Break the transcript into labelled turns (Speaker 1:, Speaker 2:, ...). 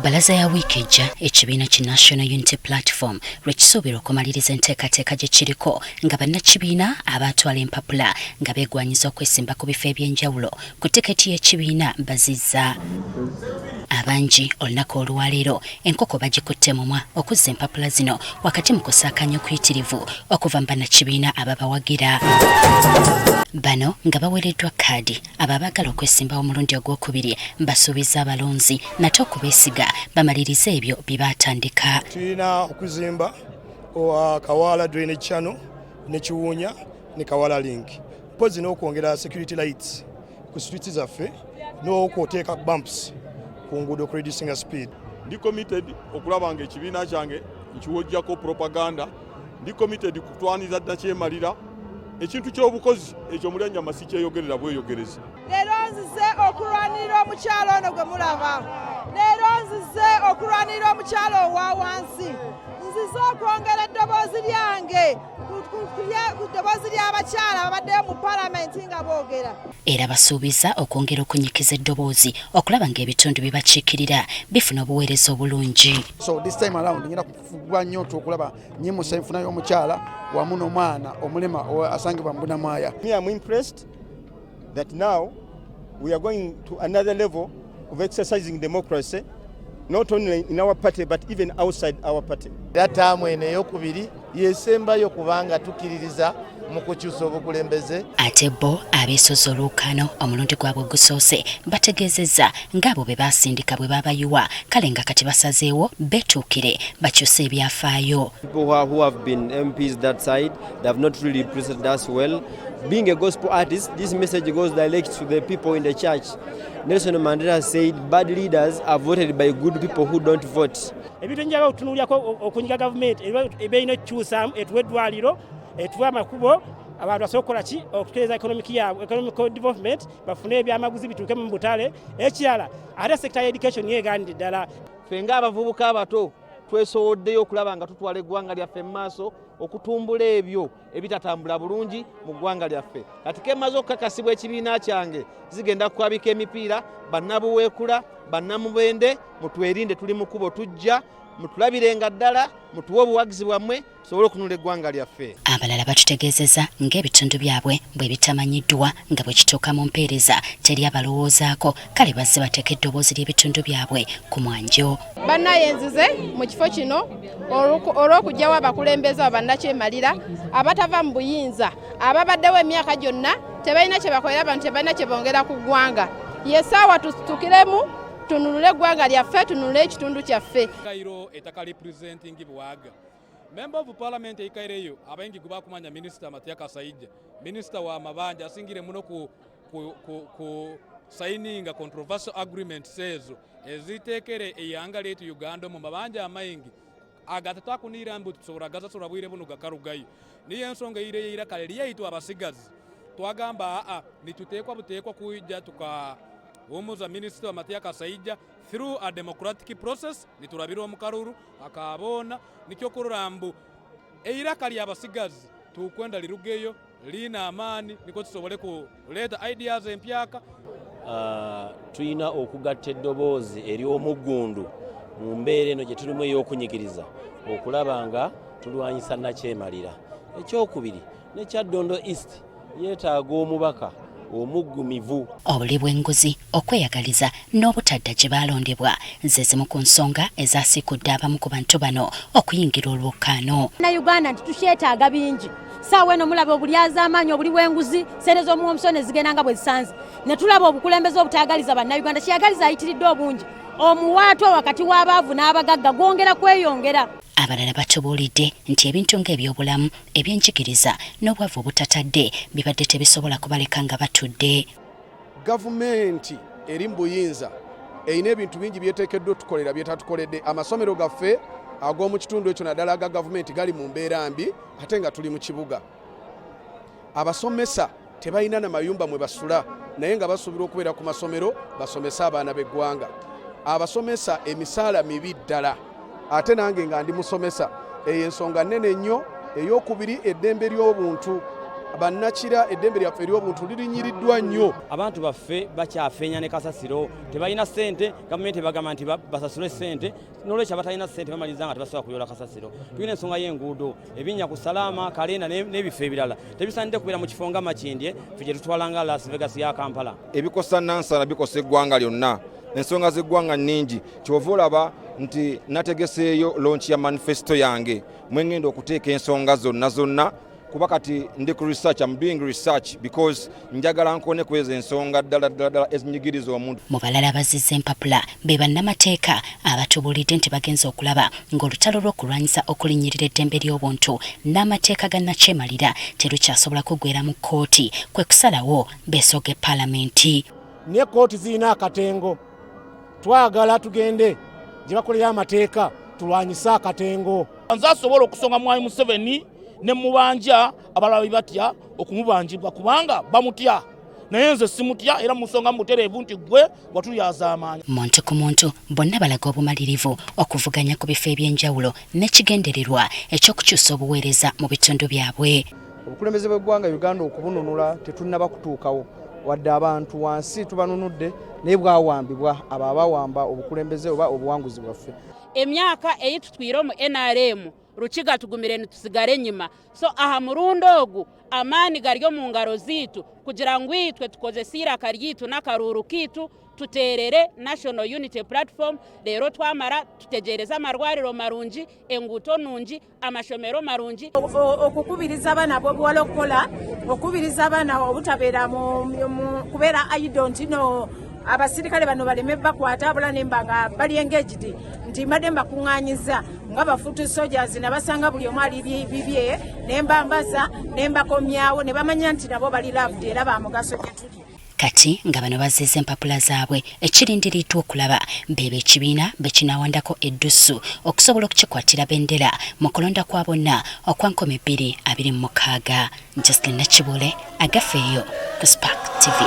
Speaker 1: Balaza ya wiiki ejja ekibiina ki National Unity Platform lwekisuubira okumaliriza enteekateeka gye kiriko nga bannakibiina abaatwala empapula nga beegwanyiza okwesimba ku bifo eby'enjawulo ku tiketi y'ekibiina bazizza. Abangi olunaku olwaleero enkoko bagikutte mumwa okuzza empapula zino wakati mu kusaakanya okuyitirivu okuva mu bannakibiina ababawagira. Bano nga baweereddwa kaadi abo abaagala okwesimbawo omulundi ogwokubiri basuubiza abalonzi nate okubeesiga bamaliriza ebyo bye baatandika.
Speaker 2: Tulina okuzimba Kawala Drainage Channel ne Kiwunya ne Kawala Link. Mpozi n'okwongera security lights ku streets zaffe n'okwoteeka bumps ku nguudo ku reducing speed.
Speaker 3: Ndi committed okulaba nga ekibiina kyange nkiwojjako propaganda. Ndi committed kutwaniza ddakyemalira ekintu ky'obukozi ekyo Mulyanjama si kyeyogerera bweyogereza.
Speaker 4: Leero nzize okulwanirira omukyalo ono gwe mulaba. Leero nzize okulwanirira omukyalo owa wansi. Nzize okwongera eddoboozi lyange ku ddoboozi ly'abakyala abaddeyo mu palamenti nga boogera.
Speaker 1: Era basuubiza okwongera okunyikiza eddoboozi okulaba ng'ebitundu bibakiikirira bifuna obuweereza obulungi.
Speaker 5: So this time around ngenda kufugwa nnyo okulaba nnyimusa enfuna y'omukyala wamu n'omwana omulema asangibwa mu Bunamwaya.
Speaker 2: Me, I'm impressed that now we are going to another level of exercising democracy, not only in our party but even outside our party.
Speaker 6: Yataamu eno ey'okubiri yesembayo kubanga tukiririza mu kukyusa obukulembeze.
Speaker 1: Ate bo abeesoza olukano omulundi gwabwe gusoose bategeezezza ng'abo be baasindika bwe babayuwa kale nga kati basazeewo betuukire bakyuse ebyafaayo.
Speaker 7: People who have been MPs that side, they have not really represented us well. Being a gospel artist, this message goes direct to the people in the church. Nelson Mandela said bad leaders are voted by good people who don't vote.
Speaker 8: Ebintu njaba otunuulyako okunyiga gavumenti ebeeyina okukyusaamu etuwa eddwaliro etuwa amakubo abantu basobola okukola ki okutereeza economic development bafune ebyamaguzi bituuke mu butale. Ekirala ate sekita ya education yeegaanidde ddala.
Speaker 6: Ffe ng'abavubuka abato twesoboddeyo okulaba nga tutwala eggwanga lyaffe mu maaso okutumbula ebyo ebitatambula bulungi mu ggwanga lyaffe. Kati kemaze okukakasibwa ekibiina kyange zigenda kukwabika emipiira bannabuweekula bannamubende mutwerinde tuli mu kkubo tujja mutulabirenga ddala mutuwe obuwagizi bwammwe tusobole okununula eggwanga lyaffe.
Speaker 1: Abalala batutegeezezza ng'ebitundu byabwe bwe bitamanyiddwa nga bwe kituuka mu mpeereza teri abalowoozaako kale bazze bateeka eddoboozi ly'ebitundu byabwe ku mwanjo.
Speaker 4: Bannayenzize mu kifo kino olw'okugyawo abakulembeze abannakyemalira abatava mu buyinza ababaddewo emyaka gyonna tebalina kye bakolera abantu tebalina kye bongera ku ggwanga. Yesaawa tutukiremu tununule eggwanga lyaffe tununule ekitundu kyaffe.
Speaker 9: Kairo etaka representing Bwaga. Member of Parliament eikaireyo abengi kuba kumanya Minister Matia Kasaija. Minister wa mabanja asingire muno ku signing a controversial agreement sezo ezitekere eyanga letu Uganda mu mabanja amaingi agatata kunira mbu tusobora gaza sora bwire buno gakarugayo. Niyo ensonga ire yira kale lyaitu abasigazi. Twagamba nitutekwa butekwa kuija tuka Umuza Minister wa Matia Kasaija through a democratic process niturabira omukaruru akabona nikyo kururambu eiraka lya basigazi tukwenda lirugeyo lina amani niko tusobole kuleta ideas empyaka.
Speaker 7: Tuyina okugatta eddoboozi eri omuggundu mu mbeera eno gye tulimu ey'okunyigiriza okulaba nga tulwanyisa nakyemalira. Ekyokubiri ne Kyaddondo East yeetaaga omubaka omuggumivu.
Speaker 1: Obuli bw'enguzi okweyagaliza n'obutadda gye baalondebwa ze zimu ku nsonga ezaasikudde abamu ku bantu bano okuyingira olwokaano.
Speaker 10: Uganda nti tukyetaaga bingi. Saawa eno mulaba obulyazaamaanyi obuli bw'enguzi sente z'omuwomusone zigenda nga bwe zisanze. Ne tulaba obukulembeze obutaagaliza bannayuganda kyeyagaliza ayitiridde obungi. Omuwaatwa wakati w'abaavu n'abagagga gwongera kweyongera. Abalala batubuulidde nti ebintu ng'ebyobulamu ebyenjigiriza n'obwavu obutatadde bibadde tebisobola kubaleka nga batudde.
Speaker 5: Gavumenti eri mu buyinza erina ebintu bingi byeteekeddwa otukolera byetatukoledde. Amasomero gaffe ag'omu kitundu ekyo naddala aga gavumenti gali mu mbeera mbi ate nga tuli mu kibuga. Abasomesa tebalina na mayumba mwe basula naye nga basuubira okubeera ku masomero basomese abaana b'eggwanga. Abasomesa emisaala mibi ddala ate nange nga ndi musomesa eyo ensonga nnene nnyo. Ey'okubiri eddembe ly'obuntu bannakira eddembe lyaffe ery'obuntu lirinyiriddwa nnyo.
Speaker 11: Abantu baffe bakyafeenya ne kasasiro, tebalina ssente, gavumenti ebagamba nti basasule ssente, n'olwekyo abatalina ssente bamaliza nga tebasobola kuyola kasasiro. Tulina ensonga y'enguudo, ebinnya ku Salama, Kalenda n'ebifo ebirala. Tebisaanidde kubeera mu kifo nga Makindye, ffe gye tutwala nga Las Vegas ya Kampala.
Speaker 12: Ebikosa Nansana bikosa eggwanga lyonna. Ensonga z'eggwanga nningi. Kyova olaba nti nategeseeyo launch ya manifesto yange. Mwengenda okuteeka ensonga zonna kuba kati ndi ku research, I'm doing research because njagala nkone kweza ensonga ddala ezinyigiriza omuntu.
Speaker 1: Mu balala abazizza empapula be bannamateeka abatubulidde nti bagenza okulaba ng'olutalo lw'okulwanyisa okulinnyirira eddembe ly'obuntu n'amateeka ga Nakyemalira terukyasobola kuggweera mu kkooti kwe kusalawo beesoge paalamenti.
Speaker 8: Ne kkooti zirina akatengo, twagala tugende gye bakolera amateeka tulwanyise akatengo.
Speaker 13: Nze asobola okusonga Mwami Museveni ne mubanja abalabi batya okumubanjibwa kubanga bamutya, naye nze simutya era musonga mutereevu nti gwe watulyaza amaanyi.
Speaker 1: Muntu ku muntu bonna balaga obumalirivu okuvuganya ku bifo eby'enjawulo n'ekigendererwa ekyokukyusa obuweereza mu bitundu byabwe.
Speaker 14: Obukulembeze bw'eggwanga Uganda okubununula tetunnaba kutuukawo, wadde abantu wansi tubanunudde naye bwawambibwa abo abawamba obukulembeze oba obuwanguzi bwaffe.
Speaker 15: Emyaka eyitutwire mu NRM rukiga tugumire nitusigare enyuma, so aha murundo ogu amaani garyo mu ngaro ziitu kugira ngu itwe tukozese iraka ryitu n'akaruru kitu tuterere National Unity Platform. Rero twamara tutegereza amarwariro marungi, enguuto nungi, amashomero marungi,
Speaker 10: okukubiriza abaana bw'obuwala okukola, okukubiriza abaana obutabeera kubeera I don't know abasirikale bano baleme bakwata abula nemba nga bali engaged nti mbadde mbakuŋŋaanyiza nga bafutu soldiers nabasanga buli omu ali bibye nembambaza nembakomyawo ne bamanya nti nabo bali loved era ba mugaso gye tuli.
Speaker 1: Kati nga bano bazizza empapula zaabwe ekirindiriddwa okulaba beebe ekibiina bekinawandako eddusu okusobola okukikwatira bendera mu kulonda kwa bonna okwa 2026. Justin Nakibule, Agafeeyo ku Spark TV.